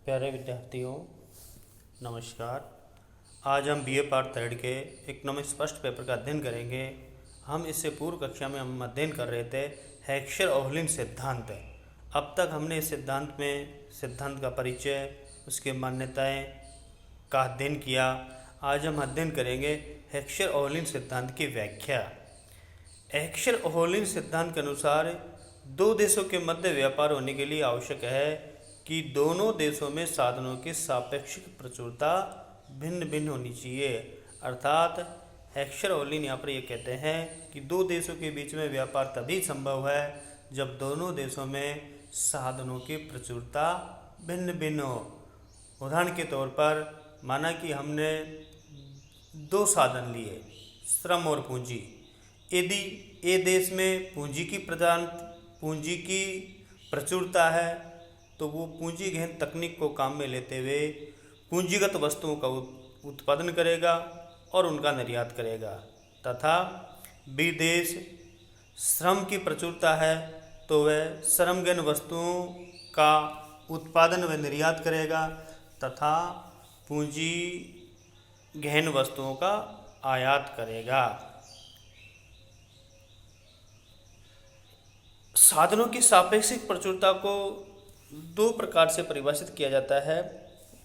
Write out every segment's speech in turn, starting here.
प्यारे विद्यार्थियों, नमस्कार। आज हम बीए पार्ट थर्ड के इकोनॉमिक्स फर्स्ट पेपर का अध्ययन करेंगे। हम इससे पूर्व कक्षा में हम अध्ययन कर रहे थे हेक्सचर-ओवलिन सिद्धांत। अब तक हमने इस सिद्धांत का परिचय, उसके मान्यताएं का अध्ययन किया। आज हम अध्ययन करेंगे हेक्सचर-ओवलिन सिद्धांत की व्याख्या। हेक्सचर-ओवलिन सिद्धांत के अनुसार दो देशों के मध्य व्यापार होने के लिए आवश्यक है कि दोनों देशों में साधनों की सापेक्षिक प्रचुरता भिन्न भिन्न होनी चाहिए। अर्थात हेक्सचर-ओवलिन यहाँ पर ये कहते हैं कि दो देशों के बीच में व्यापार तभी संभव है जब दोनों देशों में साधनों की प्रचुरता भिन्न भिन्न हो। उदाहरण के तौर पर माना कि हमने दो साधन लिए, श्रम और पूंजी। यदि ए देश में पूंजी की प्रचुरता है तो वो पूंजी गहन तकनीक को काम में लेते हुए पूंजीगत वस्तुओं का उत्पादन करेगा और उनका निर्यात करेगा, तथा बी देश श्रम की प्रचुरता है तो वह श्रम गहन वस्तुओं का उत्पादन व निर्यात करेगा तथा पूंजी गहन वस्तुओं का आयात करेगा। साधनों की सापेक्षिक प्रचुरता को दो प्रकार से परिभाषित किया जाता है,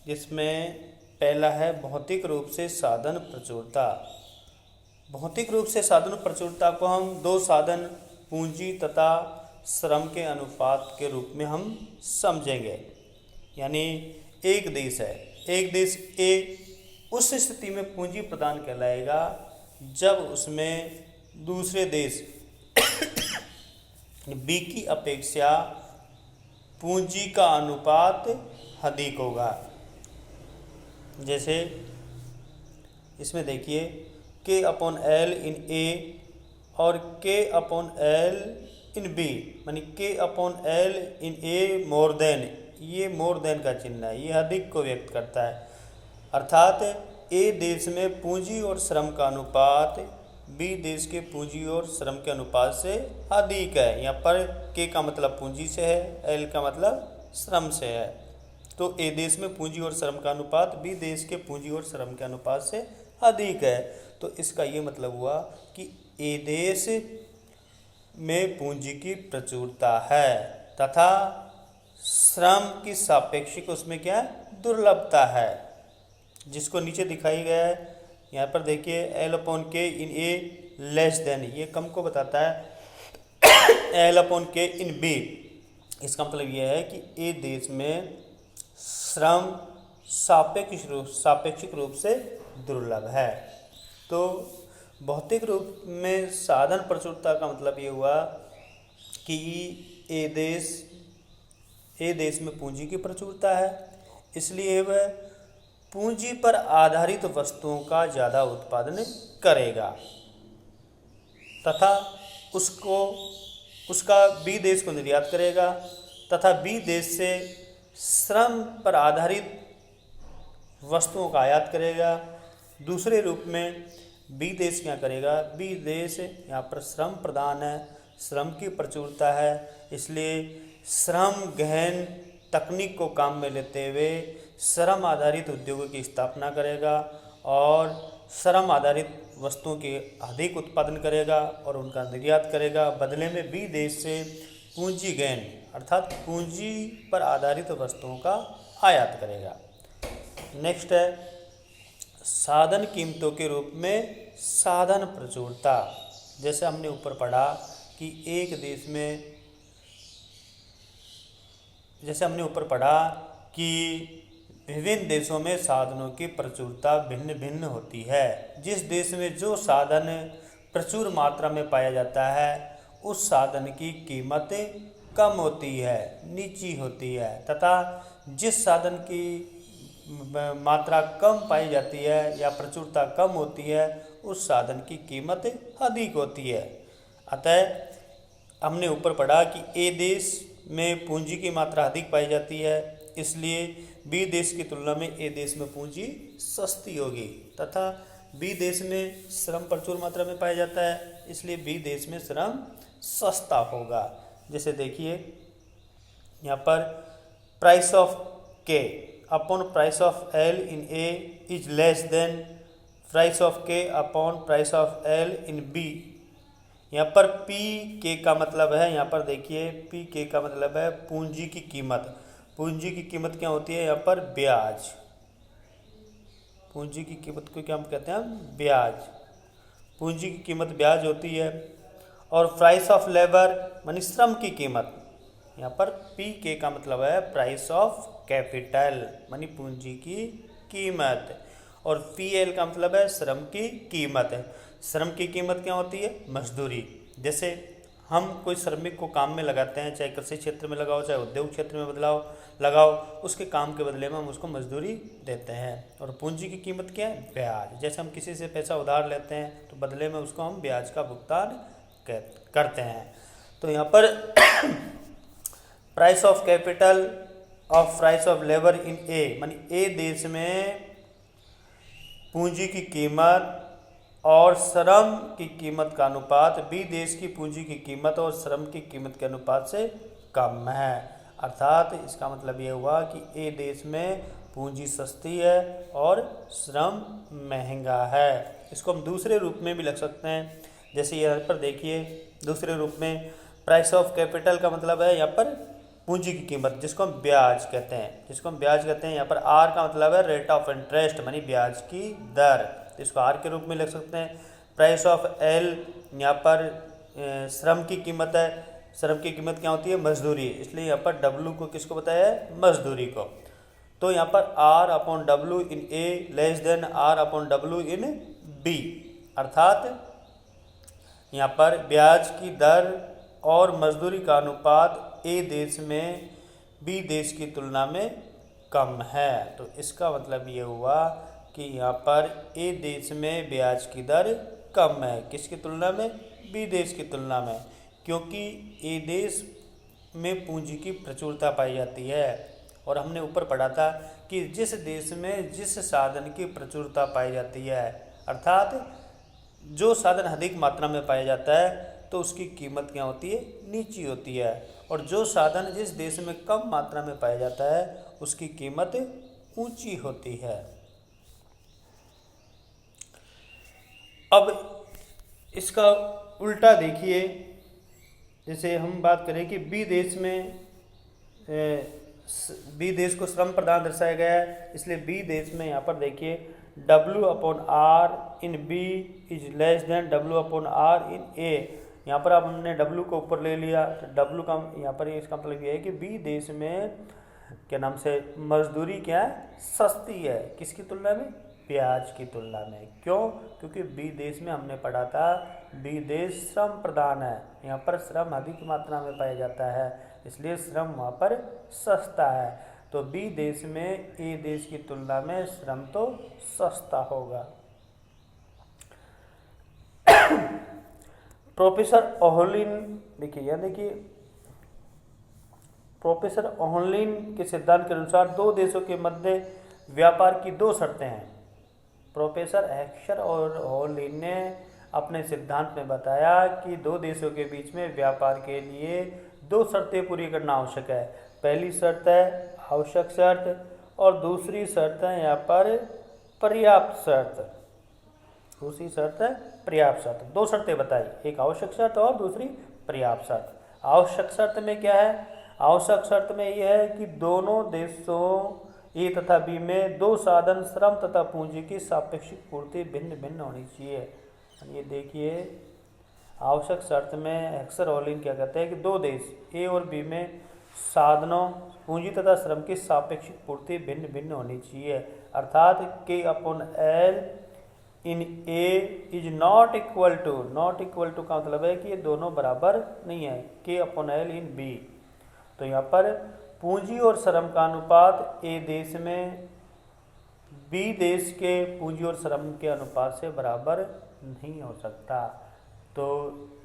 जिसमें पहला है भौतिक रूप से साधन प्रचुरता। भौतिक रूप से साधन प्रचुरता को हम दो साधन पूंजी तथा श्रम के अनुपात के रूप में हम समझेंगे। यानी एक देश है, एक देश ए उस स्थिति में पूंजी प्रदान कहलाएगा जब उसमें दूसरे देश बी की अपेक्षा पूंजी का अनुपात अधिक होगा। जैसे इसमें देखिए K/L इन ए और K/L इन बी, यानी K/L इन ए मोर देन, ये मोर देन का चिन्ह है, ये अधिक को व्यक्त करता है। अर्थात ए देश में पूंजी और श्रम का अनुपात बी देश के पूंजी और श्रम के अनुपात से अधिक है। यहाँ पर के का मतलब पूंजी से है, एल का मतलब श्रम से है। तो ए देश में पूंजी और श्रम का अनुपात बी देश के पूंजी और श्रम के अनुपात से अधिक है। तो इसका ये मतलब हुआ कि ए देश में पूंजी की प्रचुरता है तथा श्रम की सापेक्षिक उसमें क्या दुर्लभता है, जिसको नीचे दिखाई गया है। यहाँ पर देखिए L/K in A less then, ये कम को बताता है। L/K इन बी, इसका मतलब यह है कि ए देश में श्रम सापेक्षिक रूप से दुर्लभ है। तो भौतिक रूप में साधन प्रचुरता का मतलब ये हुआ कि ए देश में पूंजी की प्रचुरता है, इसलिए वह पूंजी पर आधारित वस्तुओं का ज़्यादा उत्पादन करेगा तथा उसका बी देश को निर्यात करेगा तथा बी देश से श्रम पर आधारित वस्तुओं का आयात करेगा। दूसरे रूप में बी देश क्या करेगा, बी देश यहाँ पर श्रम प्रदान है, श्रम की प्रचुरता है, इसलिए श्रम गहन तकनीक को काम में लेते हुए श्रम आधारित उद्योगों की स्थापना करेगा और श्रम आधारित वस्तुओं के अधिक उत्पादन करेगा और उनका निर्यात करेगा। बदले में बी देश से पूंजी गहन अर्थात पूंजी पर आधारित वस्तुओं का आयात करेगा। नेक्स्ट है साधन कीमतों के रूप में साधन प्रचुरता। जैसे हमने ऊपर पढ़ा कि विभिन्न देशों में साधनों की प्रचुरता भिन्न भिन्न होती है। जिस देश में जो साधन प्रचुर मात्रा में पाया जाता है उस साधन की कीमत कम होती है, नीची होती है, तथा जिस साधन की मात्रा कम पाई जाती है या प्रचुरता कम होती है उस साधन की कीमत अधिक होती है। अतः हमने ऊपर पढ़ा कि ए देश में पूंजी की मात्रा अधिक पाई जाती है, इसलिए बी देश की तुलना में ए देश में पूंजी सस्ती होगी, तथा बी देश में श्रम प्रचुर मात्रा में पाया जाता है, इसलिए बी देश में श्रम सस्ता होगा। जैसे देखिए यहाँ पर price of K upon price of L in A is less than price of K upon price of L in B. यहाँ पर पी के का मतलब है, यहाँ पर देखिए पी के का मतलब है पूंजी की कीमत। पूंजी की कीमत क्या होती है? यहाँ पर ब्याज। पूंजी की कीमत को क्या हम कहते हैं? ब्याज। पूंजी की कीमत ब्याज होती है। और प्राइस ऑफ लेबर मानी श्रम की कीमत। यहाँ पर पी के का मतलब है प्राइस ऑफ कैपिटल मानी पूंजी की कीमत। और पी एल का मतलब है श्रम की कीमत है। श्रम की कीमत क्या होती है? मजदूरी। जैसे हम कोई श्रमिक को काम में लगाते हैं, चाहे कृषि क्षेत्र में लगाओ चाहे उद्योग क्षेत्र में लगाओ, उसके काम के बदले में हम उसको मजदूरी देते हैं। और पूंजी की कीमत क्या है? ब्याज। जैसे हम किसी से पैसा उधार लेते हैं तो बदले में उसको हम ब्याज का भुगतान करते हैं। तो यहाँ पर price of capital of price of labour in A मानी ए देश में पूंजी की कीमत और श्रम की कीमत का अनुपात बी देश की पूंजी की कीमत और श्रम की कीमत के अनुपात से कम है। अर्थात इसका मतलब ये हुआ कि ए देश में पूंजी सस्ती है और श्रम महंगा है। इसको हम दूसरे रूप में भी लिख सकते हैं। जैसे यहाँ पर देखिए दूसरे रूप में प्राइस ऑफ कैपिटल का मतलब है यहाँ पर पूंजी की कीमत, जिसको हम ब्याज कहते हैं। यहाँ पर आर का मतलब है रेट ऑफ इंटरेस्ट मानी ब्याज की दर, इसको आर के रूप में लिख सकते हैं। प्राइस ऑफ एल यहाँ पर श्रम की कीमत है। श्रम की कीमत क्या होती है? मजदूरी। इसलिए यहाँ पर डब्लू को किसको बताया है? मजदूरी को। तो यहाँ पर R upon W in A less than R upon W in B. अर्थात यहाँ पर ब्याज की दर और मजदूरी का अनुपात ए देश में बी देश की तुलना में कम है। तो इसका मतलब ये हुआ कि यहाँ पर ए देश में ब्याज की दर कम है। किसकी तुलना में? बी देश की तुलना में, क्योंकि ए देश में पूंजी की प्रचुरता पाई जाती है। और हमने ऊपर पढ़ा था कि जिस देश में जिस साधन की प्रचुरता पाई जाती है, अर्थात जो साधन अधिक मात्रा में पाया जाता है तो उसकी कीमत क्या होती है? नीची होती है। और जो साधन जिस देश में कम मात्रा में पाया जाता है उसकी कीमत ऊंची होती है। अब इसका उल्टा देखिए, जैसे हम बात करें कि बी देश में बी देश को श्रम प्रदान दर्शाया गया है, इसलिए बी देश में यहाँ पर देखिए W upon R in B is less than W upon R in A. यहाँ पर अब हमने W को ऊपर ले लिया तो W का यहाँ पर इसका मतलब ये है कि बी देश में क्या नाम से मजदूरी क्या है? सस्ती है। किसकी तुलना में? ब्याज की तुलना में। क्यों? क्योंकि बी देश में हमने पढ़ा था बी देश श्रम प्रधान है, यहाँ पर श्रम अधिक मात्रा में पाया जाता है, इसलिए श्रम वहाँ पर सस्ता है। तो बी देश में ए देश की तुलना में श्रम तो सस्ता होगा। प्रोफेसर ओहलिन देखिए प्रोफेसर ओहलिन के सिद्धांत के अनुसार दो देशों के मध्य व्यापार की दो शर्तें हैं। प्रोफेसर हेक्सर और ओहलिन ने अपने सिद्धांत में बताया कि दो देशों के बीच में व्यापार के लिए दो शर्तें पूरी करना आवश्यक है। पहली शर्त है आवश्यक शर्त और दूसरी शर्त है यहाँ पर पर्याप्त शर्त। दूसरी शर्त है पर्याप्त शर्त। दो शर्तें बताई, एक आवश्यक शर्त और दूसरी पर्याप्त शर्त। आवश्यक शर्त में क्या है? आवश्यक शर्त में यह है कि दोनों देशों ए तथा बी में दो साधन श्रम तथा पूंजी की सापेक्षिक पूर्ति भिन्न भिन्न होनी चाहिए। ये देखिए आवश्यक शर्त में हेक्सर ओहलिन क्या कहते हैं कि दो देश ए और बी में साधनों पूंजी तथा श्रम की सापेक्षिक पूर्ति भिन्न भिन्न होनी चाहिए। अर्थात K upon L in A is not equal to का मतलब है कि ये दोनों बराबर नहीं है। के अपॉन एल इन बी। तो यहाँ पर पूंजी और श्रम का अनुपात ए देश में बी देश के पूंजी और श्रम के अनुपात से बराबर नहीं हो सकता। तो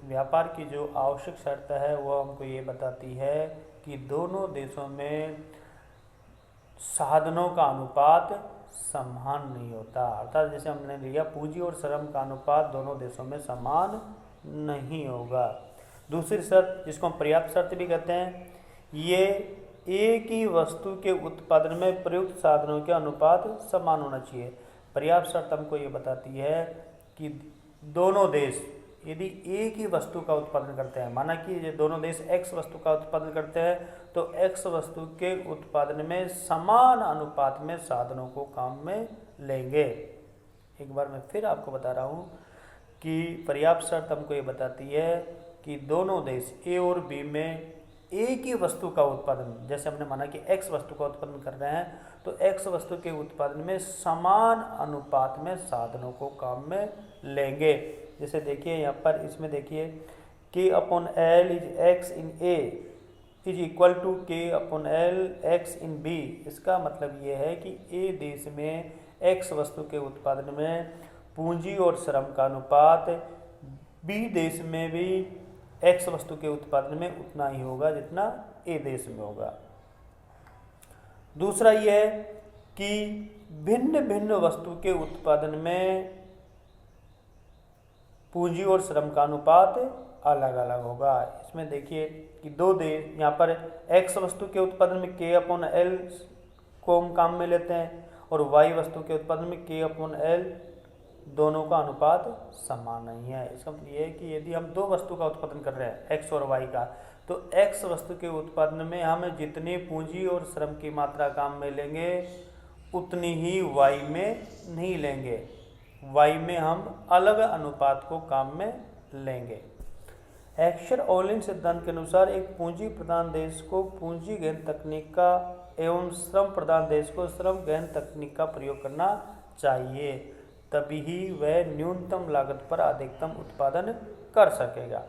व्यापार की जो आवश्यक शर्त है वो हमको ये बताती है कि दोनों देशों में साधनों का अनुपात समान नहीं होता। अर्थात जैसे हमने लिया पूंजी और श्रम का अनुपात दोनों देशों में समान नहीं होगा। दूसरी शर्त जिसको हम पर्याप्त शर्त भी कहते हैं, ये एक ही वस्तु के उत्पादन में प्रयुक्त साधनों के अनुपात समान होना चाहिए। पर्याप्त शर्त हमको ये बताती है कि दोनों देश यदि एक ही वस्तु का उत्पादन करते हैं, माना कि ये दोनों देश x वस्तु का उत्पादन करते हैं, तो x वस्तु के उत्पादन में समान अनुपात में साधनों को काम में लेंगे। एक बार मैं फिर आपको बता रहा हूँ कि पर्याप्त शर्त हमको ये बताती है कि दोनों देश A और B में एक ही वस्तु का उत्पादन, जैसे हमने माना कि x वस्तु का उत्पादन कर रहे हैं, तो x वस्तु के उत्पादन में समान अनुपात में साधनों को काम में लेंगे। जैसे देखिए यहाँ पर, इसमें देखिए K/L is x in A is equal to K/L x in B। इसका मतलब ये है कि A देश में x वस्तु के उत्पादन में पूंजी और श्रम का अनुपात B देश में भी x वस्तु के उत्पादन में उतना ही होगा जितना A देश में होगा। दूसरा यह है कि भिन्न भिन्न वस्तु के उत्पादन में पूंजी और श्रम का अनुपात अलग अलग होगा। इसमें देखिए कि दो देश, यहाँ पर x वस्तु के उत्पादन में K/L को हम काम में लेते हैं और y वस्तु के उत्पादन में K/L दोनों का अनुपात समान नहीं है। इसका मतलब ये है कि यदि हम दो वस्तु का उत्पादन कर रहे हैं x और y का, तो x वस्तु के उत्पादन में हम जितनी पूंजी और श्रम की मात्रा काम में लेंगे उतनी ही y में नहीं लेंगे, y में हम अलग अनुपात को काम में लेंगे। एक्शर-ओलिन सिद्धांत के अनुसार एक पूंजी प्रधान देश को पूंजी गहन तकनीक का एवं श्रम प्रधान देश को श्रम गहन तकनीक का प्रयोग करना चाहिए, तभी ही वह न्यूनतम लागत पर अधिकतम उत्पादन कर सकेगा।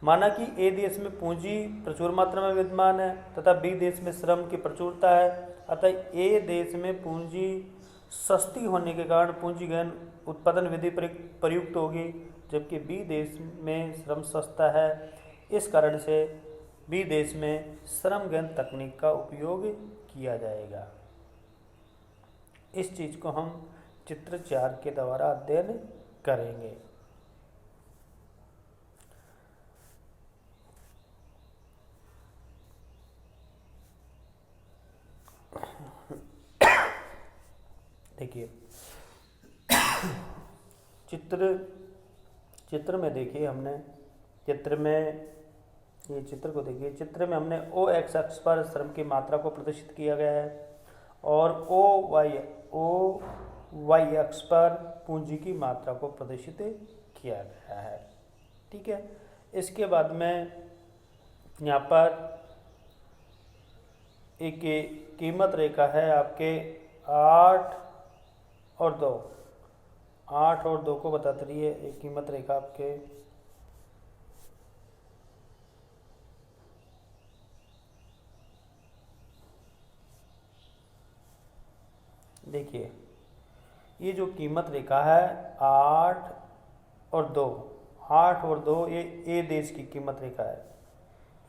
माना कि A देश में पूंजी प्रचुर मात्रा में विद्यमान है तथा B देश में श्रम की प्रचुरता है, अतः A देश में पूंजी सस्ती होने के कारण पूंजी गहन उत्पादन विधि प्रयुक्त होगी, जबकि B देश में श्रम सस्ता है। इस कारण से B देश में श्रम गहन तकनीक का उपयोग किया जाएगा। इस चीज को हम चित्र 4 के द्वारा अध्ययन करेंगे। देखिए चित्र में देखिए, हमने चित्र में, ये चित्र को देखिए, चित्र में हमने OX अक्ष पर श्रम की मात्रा को प्रदर्शित किया गया है और OY अक्ष पर पूंजी की मात्रा को प्रदर्शित किया गया है। ठीक है, इसके बाद में यहाँ पर एक कीमत रेखा है आपके 8 और 2 को बताती रही है। एक कीमत रेखा आपके देखिए, ये जो कीमत रेखा है 8 और 2 ये A देश की कीमत रेखा है,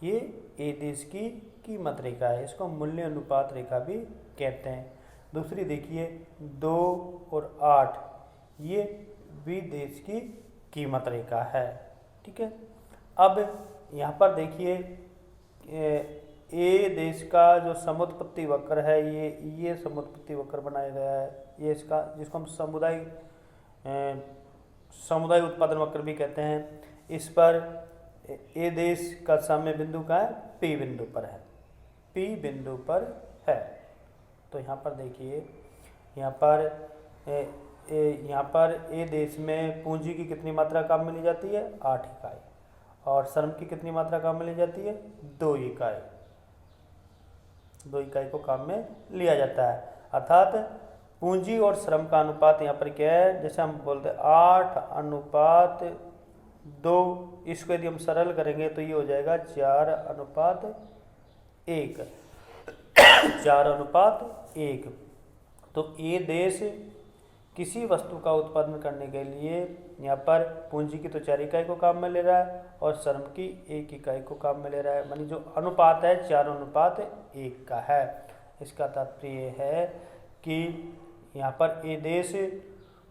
ये A देश की कीमत रेखा है, इसको मूल्य अनुपात रेखा भी कहते हैं। दूसरी देखिए 2 और 8, ये B देश की कीमत रेखा है। ठीक है, अब यहाँ पर देखिए A देश का जो समुत्पत्ति वक्र है, ये समुत्पत्ति वक्र बनाया गया है, ये इसका, जिसको हम समुदाय उत्पादन वक्र भी कहते हैं। इस पर A देश का साम्य बिंदु का है, P बिंदु पर है, P बिंदु पर है। तो यहाँ पर देखिए, यहाँ पर A देश में पूंजी की कितनी मात्रा काम में ली जाती है? 8 इकाई, और श्रम की कितनी मात्रा काम में ली जाती है? 2 इकाई। 2 इकाई को काम में लिया जाता है, अर्थात पूंजी और श्रम का अनुपात यहाँ पर क्या है? जैसे हम बोलते हैं 8:2, इसको यदि हम सरल करेंगे तो ये हो जाएगा 4:1। 4:1। तो ये देश किसी वस्तु का उत्पादन करने के लिए यहाँ पर पूंजी की तो 4 इकाई को काम में ले रहा है और श्रम की 1 इकाई को काम में ले रहा है, मानी जो अनुपात है 4:1 का है। इसका तात्पर्य है कि यहाँ पर ये देश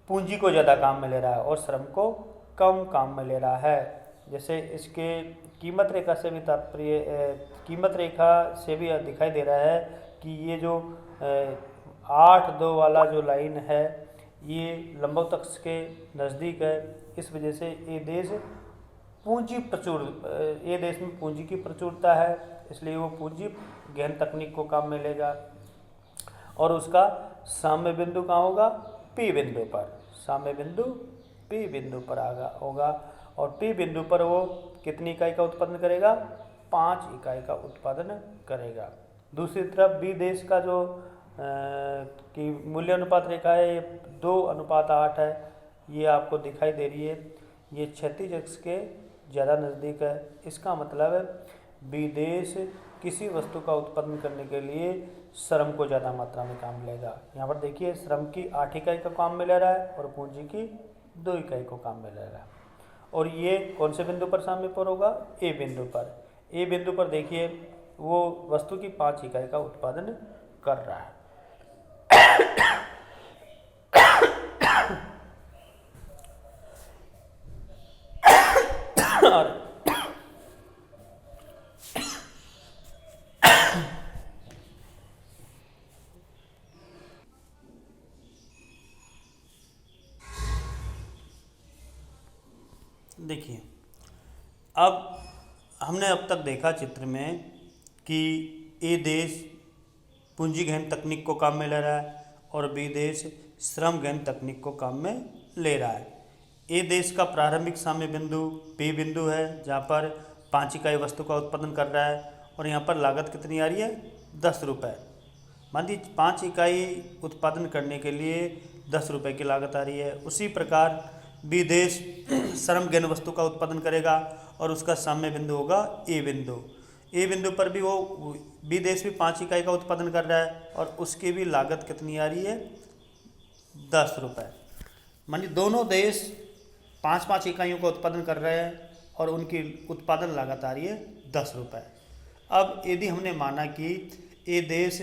पूंजी को ज़्यादा काम में ले रहा है और श्रम को कम काम में ले रहा है। जैसे इसके कीमत रेखा से भी तात्पर्य कीमत रेखा से भी दिखाई दे रहा है कि ये जो 8-2 वाला जो लाइन है ये लंबवत अक्ष के नज़दीक है। इस वजह से ये देश ये देश में पूंजी की प्रचुरता है, इसलिए वो पूंजी गहन तकनीक को काम में लेगा। और उसका साम्य बिंदु कहाँ होगा? पी बिंदु पर। साम्य बिंदु पी बिंदु पर होगा और पी बिंदु पर वो कितनी इकाई का उत्पादन करेगा? 5 इकाई का उत्पादन करेगा। दूसरी तरफ बी देश का जो कि मूल्य अनुपात रेखा है ये 2:8 है, ये आपको दिखाई दे रही है। ये क्षैतिज अक्ष के ज़्यादा नज़दीक है। इसका मतलब है बी देश किसी वस्तु का उत्पादन करने के लिए श्रम को ज़्यादा मात्रा में काम लेगा। यहाँ पर देखिए श्रम की 8 इकाई का काम में ले रहा है और पूंजी की 2 इकाई को काम में ले रहा है। और ये कौन से बिंदु पर साम्य पर होगा? ए बिंदु पर। ए बिंदु पर देखिए वो वस्तु की 5 इकाई का उत्पादन कर रहा है। देखिए अब हमने अब तक देखा चित्र में कि ए देश पूंजी गहन तकनीक को काम में ले रहा है और बी देश श्रम गहन तकनीक को काम में ले रहा है। ए देश का प्रारंभिक साम्य बिंदु पी बिंदु है जहाँ पर 5 इकाई वस्तु का उत्पादन कर रहा है और यहाँ पर लागत कितनी आ रही है? 10 रुपये। मान लीजिए 5 इकाई उत्पादन करने के लिए 10 रुपये की लागत आ रही है। उसी प्रकार बी देश श्रम गहन वस्तु का उत्पादन करेगा और उसका साम्य बिंदु होगा ए बिंदु। ए बिंदु पर भी वो बी देश भी 5 इकाई का उत्पादन कर रहा है और उसकी भी लागत कितनी आ रही है? 10 रुपये। मान लीजिए दोनों देश 5-5 इकाइयों का उत्पादन कर रहे हैं और उनकी उत्पादन लागत आ रही है 10 रुपये। अब यदि हमने माना कि ये देश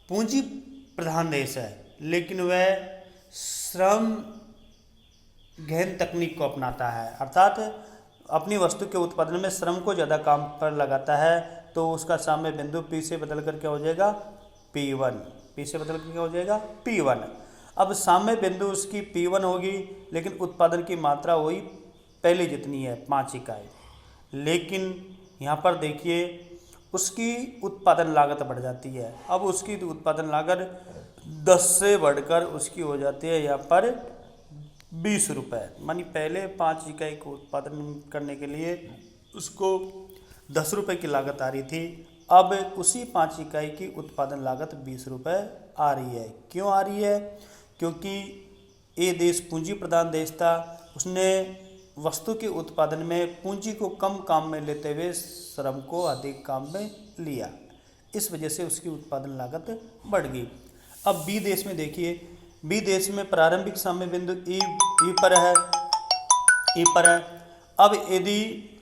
पूंजी प्रधान देश है लेकिन वह श्रम गहन तकनीक को अपनाता है, अर्थात अपनी वस्तु के उत्पादन में श्रम को ज़्यादा काम पर लगाता है, तो उसका साम्य बिंदु पी से बदल कर क्या हो जाएगा? P1। पी से बदल कर क्या हो जाएगा? P1। अब साम्य बिंदु उसकी P1 होगी लेकिन उत्पादन की मात्रा वही पहले जितनी है 5 इकाई। लेकिन यहाँ पर देखिए उसकी उत्पादन लागत बढ़ जाती है। अब उसकी उत्पादन लागत 10 से बढ़कर उसकी हो जाती है यहाँ पर 20 रुपये। मानी पहले 5 इकाई को उत्पादन करने के लिए उसको 10 रुपये की लागत आ रही थी, अब उसी 5 इकाई की उत्पादन लागत 20 रुपये आ रही है। क्यों आ रही है? क्योंकि ये देश पूंजी प्रधान देश था, उसने वस्तु के उत्पादन में पूंजी को कम काम में लेते हुए श्रम को अधिक काम में लिया, इस वजह से उसकी उत्पादन लागत बढ़ गई। अब बी देश में देखिए, बी देश में प्रारंभिक साम्य बिंदु ई पर है, ई पर है। अब यदि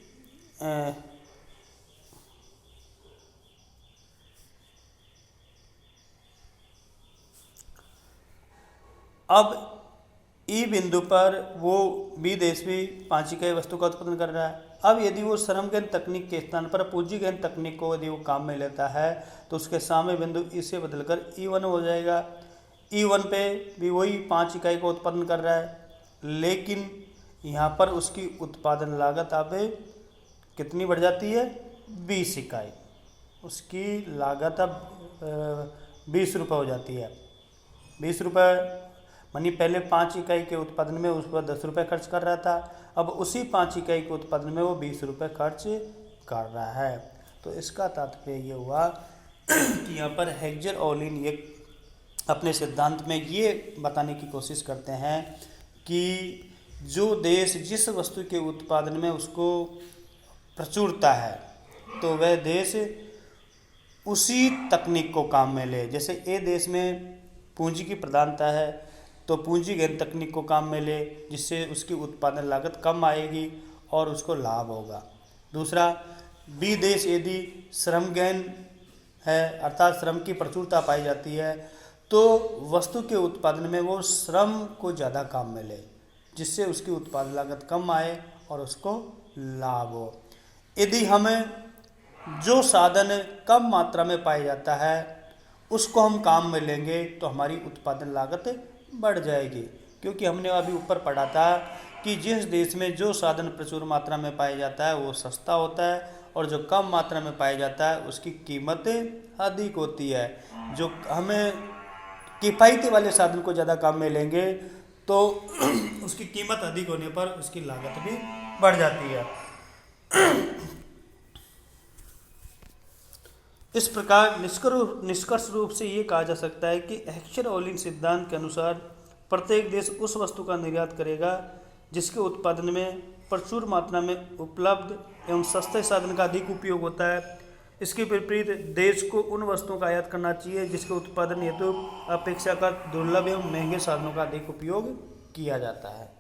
अब ई बिंदु पर वो बी देश भी 5 इकाई वस्तु का उत्पादन कर रहा है। अब यदि वो श्रम गहन तकनीक के स्थान पर पूंजी गहन तकनीक को यदि वो काम में लेता है तो उसके साम्य बिंदु ई से बदलकर E1 हो जाएगा। E1 पे भी वही 5 इकाई का उत्पादन कर रहा है, लेकिन यहाँ पर उसकी उत्पादन लागत अब कितनी बढ़ जाती है? 20 इकाई। उसकी लागत अब 20 रुपये हो जाती है। 20 रुपये मानी पहले 5 इकाई के उत्पादन में उस पर 10 रुपये खर्च कर रहा था, अब उसी 5 इकाई के उत्पादन में वो 20 रुपये खर्च कर रहा है। तो इसका तात्पर्य ये हुआ कि यहाँ पर हेक्जर ओलिन ये अपने सिद्धांत में ये बताने की कोशिश करते हैं कि जो देश जिस वस्तु के उत्पादन में उसको प्रचुरता है तो वह देश उसी तकनीक को काम में ले। जैसे ए देश में पूंजी की प्रधानता है तो पूंजी गहन तकनीक को काम में ले, जिससे उसकी उत्पादन लागत कम आएगी और उसको लाभ होगा। दूसरा, बी देश यदि श्रम गहन है अर्थात श्रम की प्रचुरता पाई जाती है तो वस्तु के उत्पादन में वो श्रम को ज़्यादा काम में ले, जिससे उसकी उत्पादन लागत कम आए और उसको लाभ हो। यदि हमें जो साधन कम मात्रा में पाया जाता है उसको हम काम में लेंगे तो हमारी उत्पादन लागत बढ़ जाएगी, क्योंकि हमने अभी ऊपर पढ़ा था कि जिस देश में जो साधन प्रचुर मात्रा में पाया जाता है वो सस्ता होता है और जो कम मात्रा में पाया जाता है उसकी कीमत अधिक होती है। जो हमें किफ़ायती वाले साधन को ज़्यादा काम में लेंगे तो उसकी कीमत अधिक होने पर उसकी लागत भी बढ़ जाती है। इस प्रकार निष्कर्ष रूप से ये कहा जा सकता है कि हेक्चर-ओलिन सिद्धांत के अनुसार प्रत्येक देश उस वस्तु का निर्यात करेगा जिसके उत्पादन में प्रचुर मात्रा में उपलब्ध एवं सस्ते साधन का अधिक उपयोग होता है। इसके विपरीत देश को उन वस्तुओं का आयात करना चाहिए जिसके उत्पादन हेतु अपेक्षाकृत दुर्लभ एवं महंगे साधनों का अधिक उपयोग किया जाता है।